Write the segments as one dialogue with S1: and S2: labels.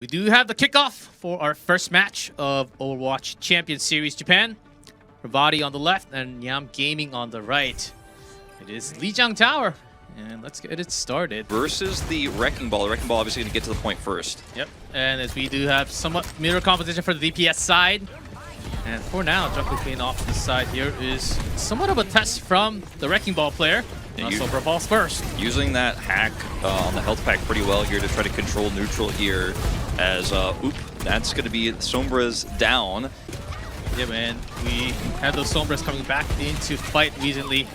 S1: We do have the kickoff for our first match of Overwatch Champion Series Japan. Revatijp on the left and Nyam Gaming on the right. It is Lijiang Tower, and let's get it started.
S2: Versus the Wrecking Ball. The Wrecking Ball obviously going to get to the point first.
S1: Yep, and as we do have somewhat mirror competition for the DPS side. And for now, Jungle Queen off to the side here is somewhat of a test from the Wrecking Ball player. Sombra falls first.
S2: Using that hack on the health pack pretty well here to try to control neutral here. As, that's going to be Sombra's down.
S1: Yeah, man. We had those Sombras coming back into fight recently.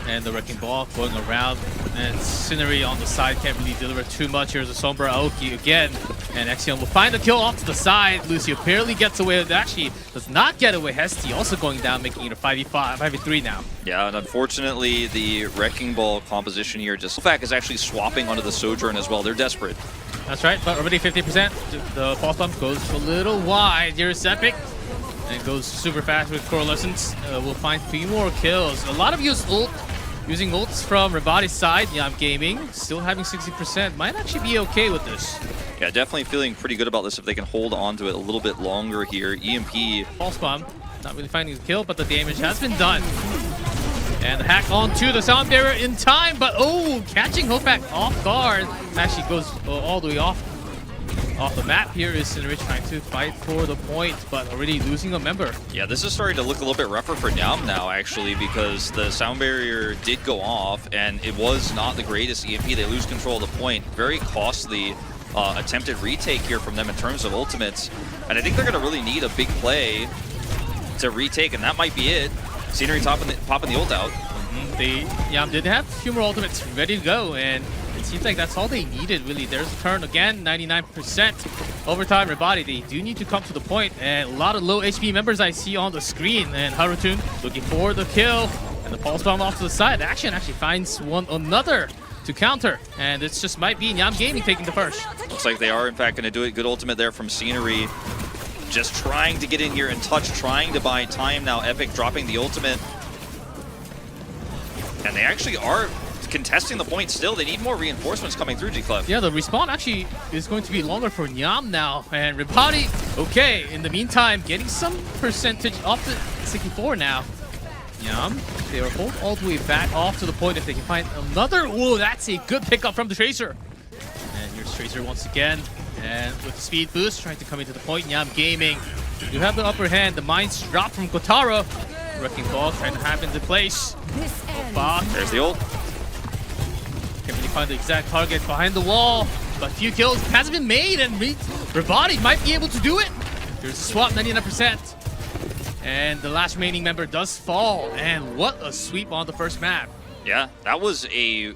S1: And the Wrecking Ball going around. And Scenery on the side can't really deliver too much. Here's a Sombra Aoki again. And Exion will find the kill off to the side. Lucio barely gets away. Actually, does not get away. Hesty also going down, making it a 5v5, 5v3 now.
S2: Yeah, and unfortunately, the Wrecking Ball composition here, just Fact is actually swapping onto the Sojourn as well. They're desperate.
S1: That's right, but already 50%. The Pulse Bomb goes a little wide. Here's Epic. And goes super fast with Coalescence. We'll find 3 more kills. A lot of using ults from Revatijp's side. Nyam Gaming still having 60%. Might actually be okay with this.
S2: Yeah, definitely feeling pretty good about this if they can hold on to it a little bit longer here. EMP.
S1: Pulse Bomb, not really finding the kill, but the damage has been done. And the hack onto the sound barrier in time, but catching Hopak off guard. Actually goes all the way off the map. Here is Scenery trying to fight for the point, but already losing a member.
S2: Yeah, this is starting to look a little bit rougher for Nyam now, actually, because the sound barrier did go off, and it was not the greatest EMP. They lose control of the point. Very costly attempted retake here from them in terms of ultimates. And I think they're going to really need a big play to retake, and that might be it. Scenery popping the ult out.
S1: Nyam did have a few more ultimates ready to go, and it seems like that's all they needed, really. There's a turn again, 99%. Overtime, Revatijp, they do need to come to the point, and a lot of low HP members I see on the screen. And Harutun looking for the kill, and the Pulse Bomb off to the side. Action actually finds another to counter, and this just might be Nyam Gaming taking the first.
S2: Looks like they are, in fact, going to do it. Good ultimate there from Scenery. Just trying to get in here and touch, trying to buy time now. Epic dropping the ultimate. And they actually are contesting the point still. They need more reinforcements coming through, G-Clef.
S1: Yeah, the respawn actually is going to be longer for Nyam now. And Revatijp, okay, in the meantime, getting some percentage off the 64 now. Nyam, they are both all the way back off to the point if they can find another. Whoa, that's a good pickup from the Tracer. And here's Tracer once again. And with the speed boost, trying to come into the point. Nyam Gaming, you have the upper hand. The mines drop from Kotaro. Wrecking Ball trying to have into place.
S2: There's the ult.
S1: Can't really find the exact target behind the wall. But a few kills hasn't been made, and Revatijp might be able to do it. There's a swap, 99%. And the last remaining member does fall. And what a sweep on the first map.
S2: Yeah, that was a...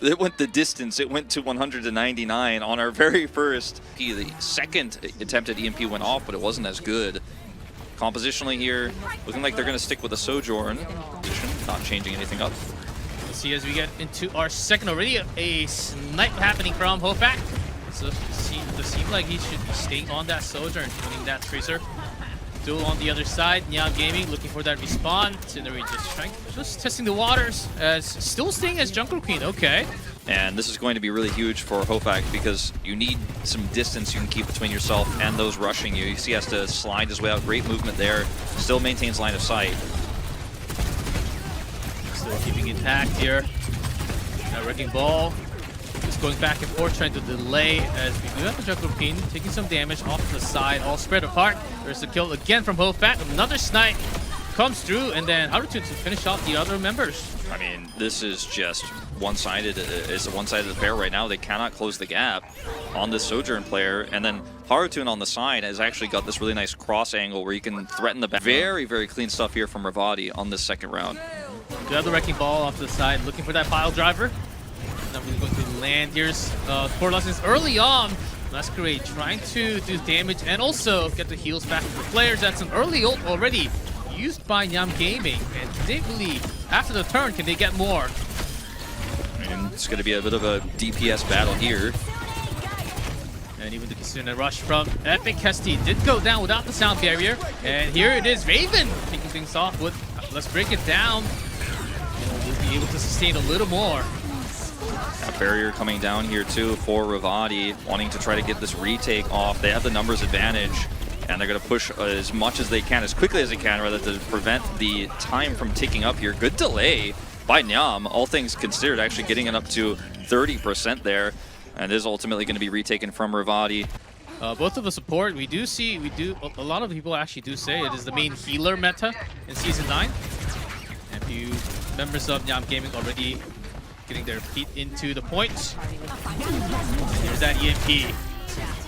S2: It went the distance. It went to 199 on our very first. The second attempted EMP went off, but it wasn't as good. Compositionally here, looking like they're going to stick with the Sojourn position, not changing anything up.
S1: We'll see as we get into our second already. A snipe happening from Hopak. So it seems like he should be staying on that Sojourn, winning that Tracer. Duel on the other side. Nyam Gaming looking for that respawn. Scenery just testing the waters, as still staying as Jungle Queen. Okay.
S2: And this is going to be really huge for Hofak because you need some distance you can keep between yourself and those rushing you. You see he has to slide his way out. Great movement there. Still maintains line of sight.
S1: Still keeping intact here. Wrecking Ball is going back and forth, trying to delay as we do have the Jungle Queen taking some damage off to the side, all spread apart. There's the kill again from Hofak. Another snipe comes through, and then Harutun to finish off the other members.
S2: I mean, this is just one-sided. It's a one-sided affair right now. They cannot close the gap on this Sojourn player. And then Harutun on the side has actually got this really nice cross angle where you can threaten the back. Very, very clean stuff here from Revatijp on this second round.
S1: You have the Wrecking Ball off to the side, looking for that pile driver. Not really going to land. Here's Core Lessons early on. Masquerade trying to do damage and also get the heals back to the players. That's an early ult already used by Nyam Gaming, and they really, after the turn, can they get more?
S2: And it's going to be a bit of a DPS battle here.
S1: And even the Kitsune rush from Epic. Hesty did go down without the sound barrier. And here it is, Raven kicking things off with, let's break it down. And we'll be able to sustain a little more.
S2: A barrier coming down here too for Revati, wanting to try to get this retake off. They have the numbers advantage, and they're going to push as much as they can, as quickly as they can, rather, to prevent the time from ticking up here. Good delay by Nyam, all things considered, actually getting it up to 30% there, and is ultimately going to be retaken from Revati.
S1: Both of the support, a lot of people actually do say it is the main healer meta in Season 9. And a few members of Nyam Gaming already getting their feet into the point. Here's that EMP.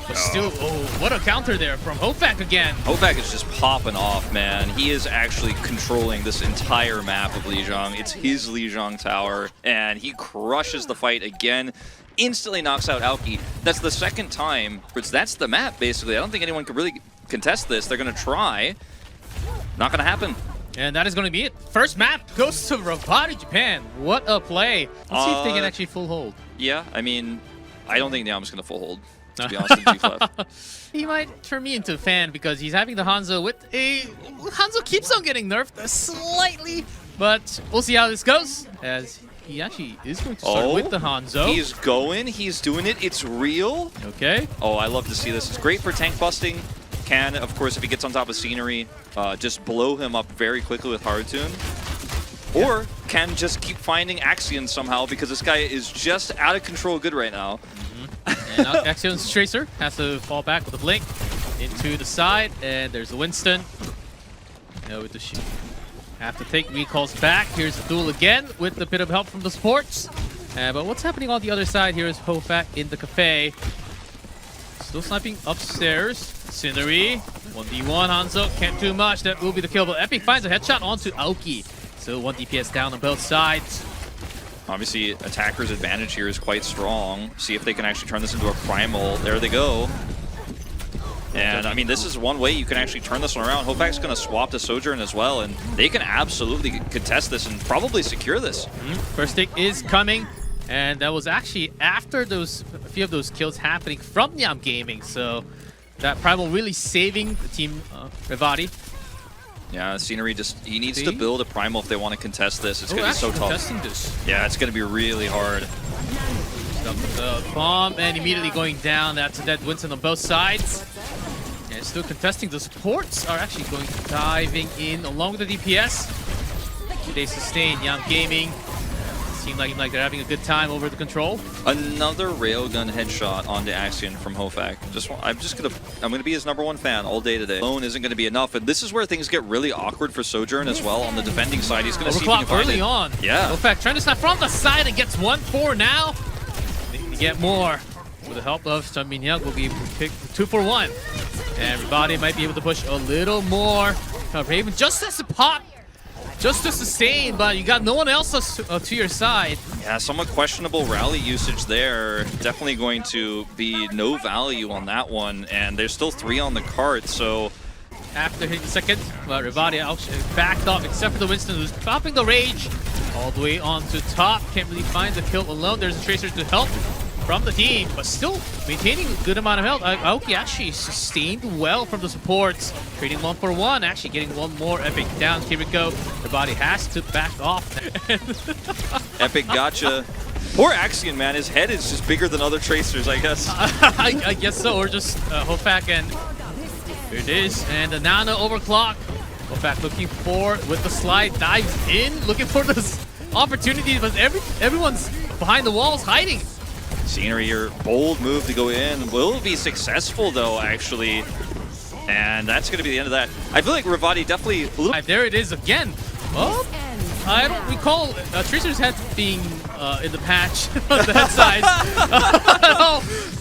S1: But still, oh, what a counter there from Hofak again.
S2: Hofak is just popping off, man. He is actually controlling this entire map of Lijiang. It's his Lijiang tower, and he crushes the fight again. Instantly knocks out Aoki. That's the second time. That's the map, basically. I don't think anyone could really contest this. They're going to try. Not going to happen.
S1: And that is going to be it. First map goes to Revatijp Japan. What a play. Let's see if they can actually full hold.
S2: Yeah, I mean, I don't think Nyam's going to full hold, to be honest with you, Clef.
S1: He might turn me into a fan because he's having the Hanzo with a... Hanzo keeps on getting nerfed slightly, but we'll see how this goes, as he actually is going to start with the Hanzo.
S2: He's going, he's doing it, it's real.
S1: Okay.
S2: Oh, I love to see this. It's great for tank busting. Can, of course, if he gets on top of scenery, just blow him up very quickly with Harutun. Or can just keep finding Axion somehow, because this guy is just out of control good right now.
S1: And Axion's Tracer has to fall back with a blink into the side, and there's the Winston. With the shoot. Have to take recalls back. Here's the duel again with a bit of help from the supports. But what's happening on the other side here is Hofak in the cafe. Still sniping upstairs. Scenery, 1v1, Hanzo, can't do much. That will be the kill, but Epic finds a headshot onto Aoki. So 1 DPS down on both sides.
S2: Obviously, attacker's advantage here is quite strong. See if they can actually turn this into a primal. There they go. And, I mean, this is one way you can actually turn this one around. Hofak's going to swap to Sojourn as well, and they can absolutely contest this and probably secure this.
S1: First take is coming. And that was actually after a few of those kills happening from Nyam Gaming. So that Primal really saving the team Revati.
S2: Yeah, Scenery he needs to build a Primal if they want to contest this. It's going to be so tough.
S1: This.
S2: Yeah, it's going to be really hard.
S1: Stuck with the bomb and immediately going down. That's a dead Winston on both sides. And still contesting. The supports are actually diving in along with the DPS. They sustain Nyam Gaming. Seem like they're having a good time over the control.
S2: Another railgun headshot onto Axion from Hofak. I'm gonna be his #1 fan all day today. Alone isn't gonna be enough, and this is where things get really awkward for Sojourn as well on the defending side. He's gonna see if he can find
S1: early
S2: it.
S1: on.
S2: Yeah.
S1: Hofak trying to snap from the side and gets 1-4 now. They can get more. With the help of Sun Min-hyuk, will be able to pick 2 for 1. And Revati might be able to push a little more. Raven just has to pop. Just to sustain, but you got no one else to your side.
S2: Yeah, somewhat questionable rally usage there. Definitely going to be no value on that one, and there's still 3 on the cart, so...
S1: After hitting the second, Revati backed off, except for the Winston, who's popping the Rage all the way onto top. Can't really find the kill alone. There's a Tracer to help from the team, but still maintaining a good amount of health. Aoki actually sustained well from the supports, trading 1 for 1, actually getting one more Epic down. Kiriko, her body has to back off.
S2: Epic gotcha. Poor Axion, man, his head is just bigger than other Tracers, I guess.
S1: I guess so, or just Hofak, and here it is, and the Nano overclock. Hofak looking for, with the slide, dives in, looking for this opportunity, but everyone's behind the walls hiding.
S2: Scenery here, bold move to go in. Will be successful though, actually. And that's going to be the end of that. I feel like Revati definitely...
S1: There it is again. Oh, I don't recall Tracer's head being in the patch on that side.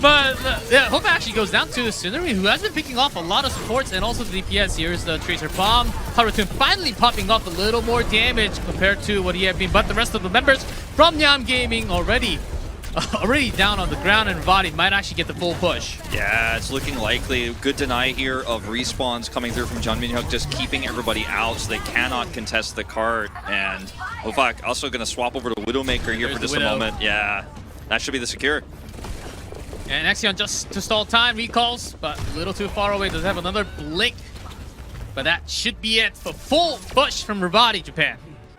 S1: But yeah, Hope actually goes down to Scenery, who has been picking off a lot of supports and also the DPS. Here's the Tracer bomb. Harutun finally popping off a little more damage compared to what he had been, but the rest of the members from Nyam Gaming already down on the ground, and Revati might actually get the full push.
S2: Yeah, it's looking likely. Good deny here of respawns coming through from Sun Min-hyuk, just keeping everybody out so they cannot contest the cart. And Hofak also going to swap over to Widowmaker here for just a moment. Yeah, that should be the secure.
S1: And Axion just to stall time, recalls, but a little too far away. Does have another blink, but that should be it for full push from Revatijp Japan.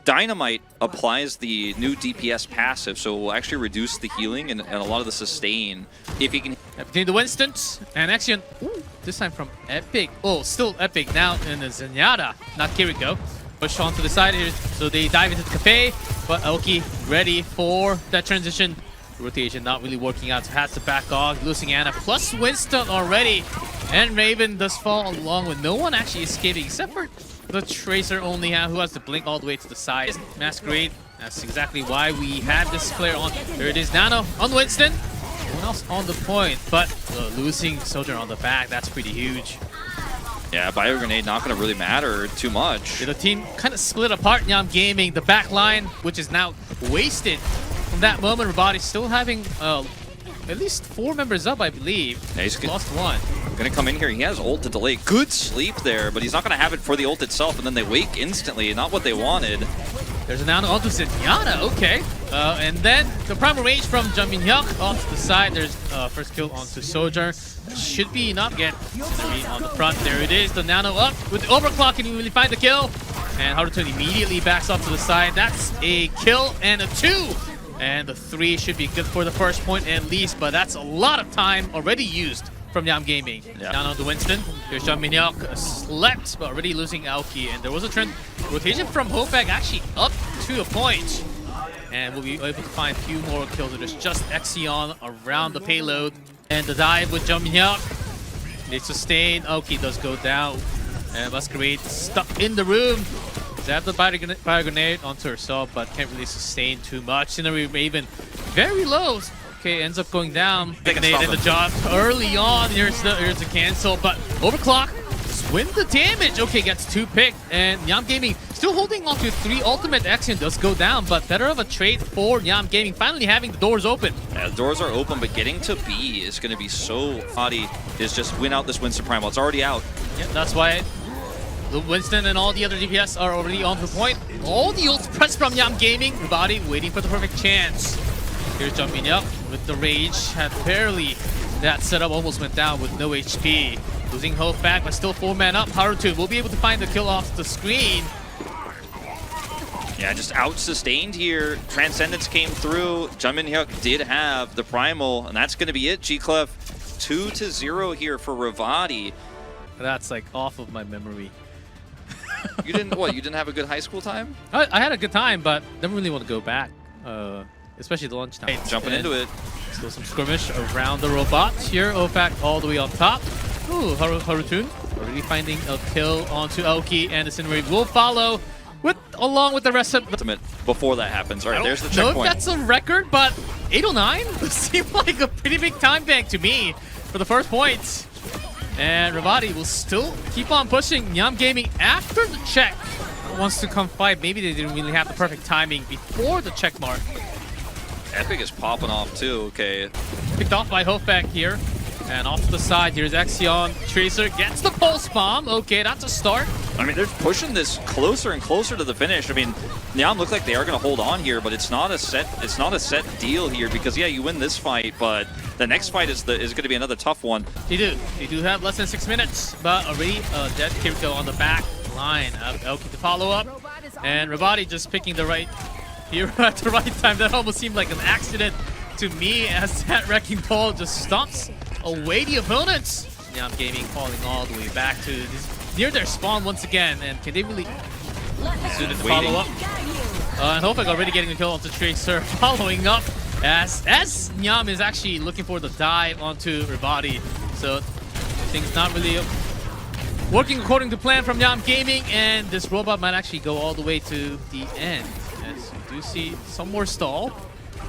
S2: Dynamite applies the new DPS passive, so it will actually reduce the healing and a lot of the sustain. If he can...
S1: Between the Winstons and Axion. Ooh, this time from Epic. Oh, still Epic now in the Zenyatta. Not Kiriko. Push on to the side here, so they dive into the cafe. But Aoki ready for that transition. Rotation not really working out, so has to back off. Losing Anna plus Winston already. And Raven does fall along with no one actually escaping except for the Tracer only who has to blink all the way to the side. Masquerade, that's exactly why we had this player on. There it is, Nano on Winston. No one else on the point, but losing Sojourn on the back, that's pretty huge.
S2: Yeah, Bio Grenade not going to really matter too much.
S1: Yeah, the team kind of split apart. Nyam Gaming, the back line, which is now wasted. From that moment, Revatijp still having at least 4 members up, I believe.
S2: Yeah, he's
S1: lost 1.
S2: Gonna come in here. He has ult to delay. Good sleep there, but he's not gonna have it for the ult itself, and then they wake instantly. Not what they wanted.
S1: There's an onto Zenyatta, okay. And then the primal rage from Jaminhyuk off to the side. There's first kill onto Sojourn. Should be enough. Get 3 on the front. There it is. The Nano up with the overclock. Can you really find the kill? And Harutun immediately backs off to the side. That's a kill and a 2. And the 3 should be good for the first point at least, but that's a lot of time already used from Nyam Gaming.
S2: Yeah.
S1: Down on the Winston. Here's Jaminhyuk slept, but already losing Aoki. And there was a trend rotation from Hofag actually up to a point. And we'll be able to find a few more kills. There's just Exion around the payload. And the dive with Jaminhyuk. They sustain. Aoki does go down. And Masquerade stuck in the room. Zap the bio grenade onto herself, but can't really sustain too much. Scenery Raven very low. Okay, ends up going down. Grenade in the job early on. Here's the cancel, but overclock. Win the damage. Okay, gets 2 picked, and Nyam Gaming still holding on to 3 ultimate. Axion does go down, but better of a trade for Nyam Gaming. Finally having the doors open.
S2: Yeah, the doors are open, but getting to B is going to be so haughty. Is just win out this Winston Primal. It's already out.
S1: Yeah, that's why the Winston and all the other DPS are already on the point. All the ults pressed from Nyam Gaming. Revatijp waiting for the perfect chance. Here's jumping up with the rage. Had barely that setup, almost went down with no HP. Losing Hope back, but still 4 man up. Harutu will be able to find the kill off the screen.
S2: Yeah, just out-sustained here. Transcendence came through. Jaminhyuk did have the Primal, and that's going to be it, G-Clef. 2-0 here for Revatijp.
S1: That's like off of my memory.
S2: You didn't, what, you didn't have a good high school time?
S1: I had a good time, but never really want to go back. Especially the lunchtime.
S2: Jumping into it.
S1: Still some skirmish around the robots here. Ofak all the way on top. Ooh, Harutun already finding a kill onto Aoki, and the Incinerate will follow along with the rest of the
S2: ultimate before that happens. All right, there's the
S1: checkpoint.
S2: checkpoint.
S1: I don't know if that's a record, but 809 seemed like a pretty big time bank to me for the first points. And Revatijp will still keep on pushing. Nyam Gaming after the check wants to come fight. Maybe they didn't really have the perfect timing before the check mark.
S2: Epic is popping off too, okay.
S1: Picked off by Hofak here. And off to the side, here's Exion. Tracer gets the pulse bomb. Okay, that's a start.
S2: I mean, they're pushing this closer and closer to the finish. I mean, Nyam look like they are going to hold on here, but it's not a set deal here because yeah, you win this fight, but the next fight is going to be another tough one.
S1: They do have less than 6 minutes, but already dead Kiriko on the back line. Aoki to follow up, and Revatijp just picking the right hero at the right time. That almost seemed like an accident to me as that Wrecking Ball just stomps away the opponents. Nyam Gaming falling all the way back to near their spawn once again, and can they really soon as follow up? And Hofag already getting the kill onto Tracer, following up as Nyam is actually looking for the dive onto Revatijp. So things not really working according to plan from Nyam Gaming, and this robot might actually go all the way to the end. As you do see some more stall.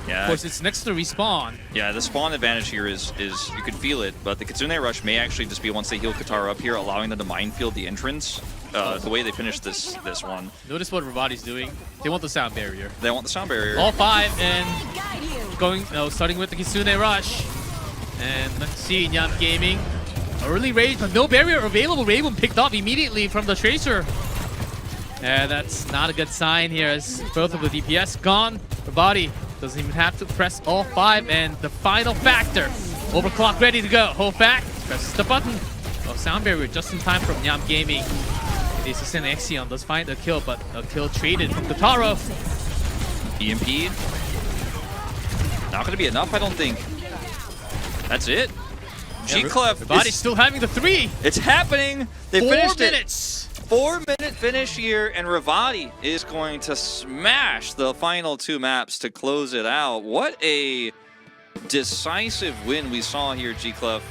S2: Yeah.
S1: Of course, it's next to respawn.
S2: Yeah, the spawn advantage here is you can feel it, but the Kitsune Rush may actually just be once they heal Katara up here, allowing them to minefield the entrance. The way they finished this one.
S1: Notice what Revatijp's doing. They want the sound barrier.
S2: They want the sound barrier.
S1: All 5 and starting with the Kitsune Rush. And let's see, Nyam Gaming. Early rage, but no barrier available. Raven picked up immediately from the Tracer. And that's not a good sign here as both of the DPS gone. Revatijp doesn't even have to press all 5, and the final factor. Overclock ready to go. Hofak presses the button. Oh, sound barrier just in time from Nyam Gaming. Ace and Exion does find a kill, but a kill traded from Kotaro.
S2: EMP. Not going to be enough, I don't think. That's it. G-Clef.
S1: Body's still having the 3.
S2: It's happening. They
S1: 4
S2: finished
S1: minutes.
S2: it. 4-minute finish here, and Revati is going to smash the final 2 maps to close it out. What a decisive win we saw here, G-Clef.